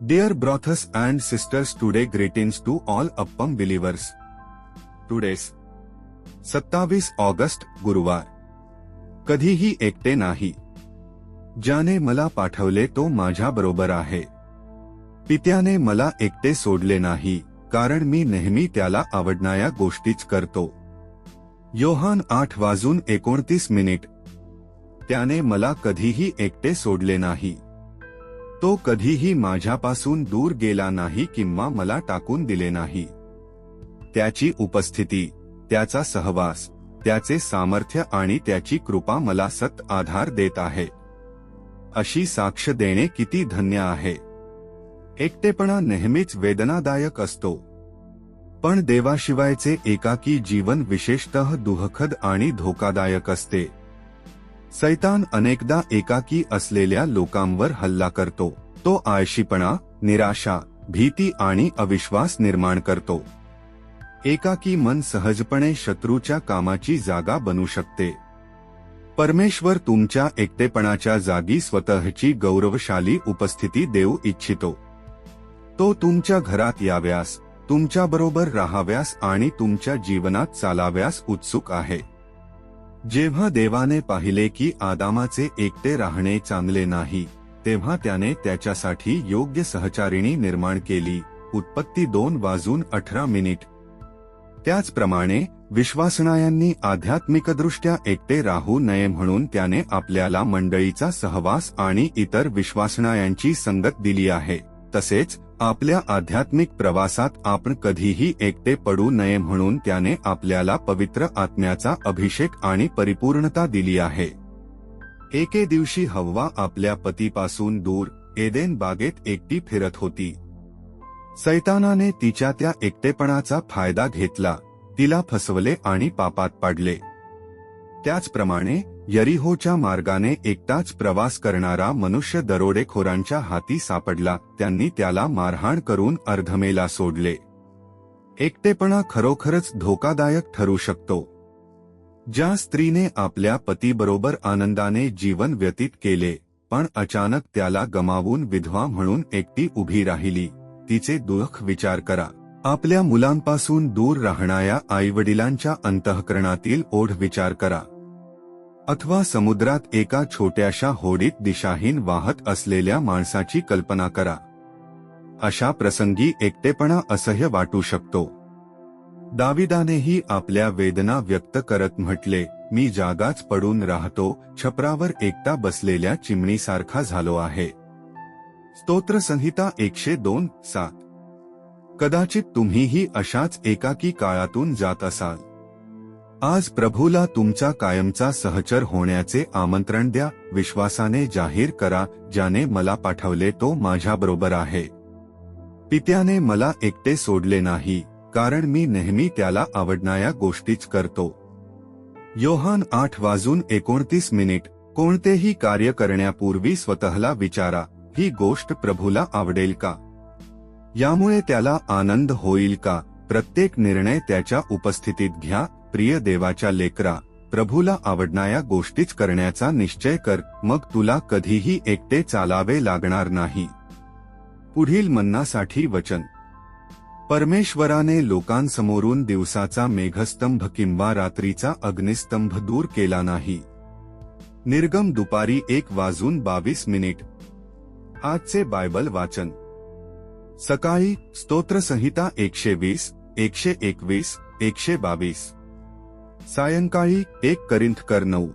Dear brothers and sisters, today greetings to all Appam believers. Today's 27 August गुरुवार. कधीही एकटे नाही. ज्याने मला पाठवले तो माझ्या बरोबर आहे. पित्याने मला एकटे सोडले नाही, कारण मी नेहमी त्याला आवडणाऱ्या गोष्टीच करतो. योहान 8:29. त्याने मला कधीही एकटे सोडले नाही. तो कधीही माझ्यापासून दूर गेला नाही किंवा मला टाकून दिले नाही. त्याची उपस्थिती, त्याचा सहवास, त्याचे सामर्थ्य आणि त्याची कृपा मला सतत आधार देत आहे. अशी साक्ष देणे किती धन्य आहे. एकटेपणा नेहमीच वेदनादायक असतो, पण देवाशिवायचे एकाकी जीवन विशेषतः दुःखद आणि धोकादायक असते. सैतान अनेकदा एकाकी असलेल्या लोकांवर हल्ला करतो. तो आळशीपणा, निराशा, भीती आणि अविश्वास निर्माण करतो. एकाकी मन सहजपणे शत्रूच्या कामाची जागा बनू शकते. परमेश्वर तुमच्या एकटेपणाच्या जागी स्वतःची गौरवशाली उपस्थिती देऊ इच्छितो. तो तुमच्या घरात याव्यास, तुमच्याबरोबर राहाव्यास आणि तुमच्या जीवनात चालाव्यास उत्सुक आहे. जेव्हा देवाने पाहिले की आदामाचे एकटे राहणे चांगले नाही, तेव्हा त्याने त्याच्यासाठी योग्य सहचारिणी निर्माण केली. उत्पत्ती 2:18. त्याचप्रमाणे विश्वासणाऱ्यांनी आध्यात्मिकदृष्ट्या एकटे राहू नये म्हणून त्याने आपल्याला मंडळीचा सहवास आणि इतर विश्वासणाऱ्यांची संगत दिली आहे. तसेच आपल्या आध्यात्मिक प्रवासात आपण कधीही एकटे पडू नये म्हणून त्याने आपल्याला पवित्र आत्म्याचा अभिषेक आणि परिपूर्णता दिली आहे. एके दिवशी हव्वा आपल्या पतीपासून दूर एदेन बागेत एकटी फिरत होती. सैतानाने तिच्या त्या एकटेपणाचा फायदा घेतला, तिला फसवले आणि पापात पाडले. त्याचप्रमाणे यरीहोच्या मार्गाने एकटाच प्रवास करणारा मनुष्य दरोडेखोरांच्या हाती सापडला. त्यांनी त्याला मारहाण करून अर्धमेला सोडले. एकटेपणा खरोखरच धोकादायक ठरू शकतो. ज्या स्त्रीने आपल्या पतीबरोबर आनंदाने जीवन व्यतीत केले, पण अचानक त्याला गमावून विधवा म्हणून एकटी उभी राहिली, तिचे दुःख विचार करा. आपल्या मुलांपासून दूर राहणाऱ्या आईवडिलांच्या अंतःकरणातील ओढ विचार करा. अथवा समुद्रात एका छोट्याशा होडीत दिशाहीन वाहत असलेल्या माणसाची कल्पना करा. अशा प्रसंगी एकटेपणा असह्य वाटू शकतो. दाविदानेही आपल्या वेदना व्यक्त करत म्हटले, मी जागाच पडून राहतो, छपरावर एकटा बसलेल्या चिमणीसारखा झालो आहे. स्तोत्रसंहिता 102:7. कदाचित तुम्हीही अशाच एकाकी काळातून जात असाल. आज प्रभूला तुमचा कायमचा सहचर होण्याचे आमंत्रण द्या. विश्वासाने जाहीर करा, ज्याने मला पाठवले तो माझ्याबरोबर आहे. पित्याने मला एकटे सोडले नाही, कारण मी नेहमी त्याला आवडणाऱ्या गोष्टीच करतो. योहान 8:29. कोणतेही कार्य करण्यापूर्वी स्वतःला विचारा, ही गोष्ट प्रभूला आवडेल का? यामुळे त्याला आनंद होईल का? प्रत्येक निर्णय त्याच्या उपस्थितीत घ्या. प्रिय देवाच्या लेकरा, प्रभूला आवडणाऱ्या गोष्टीच करण्याचा निश्चय कर, मग तुला कधीही एकटे चालावे लागणार नाही. पुढील मन्नासाठी वचन. परमेश्वराने लोकांसमोरून दिवसाचा मेघस्तंभ किंवा रात्रीचा अग्निस्तंभ दूर केला नाही. निर्गम दुपारी 1:22. आजचे बायबल वाचन. सकाळी स्तोत्रसंहिता 120, 121, 122. सायंकाळी 1 कोरिंथकर 9.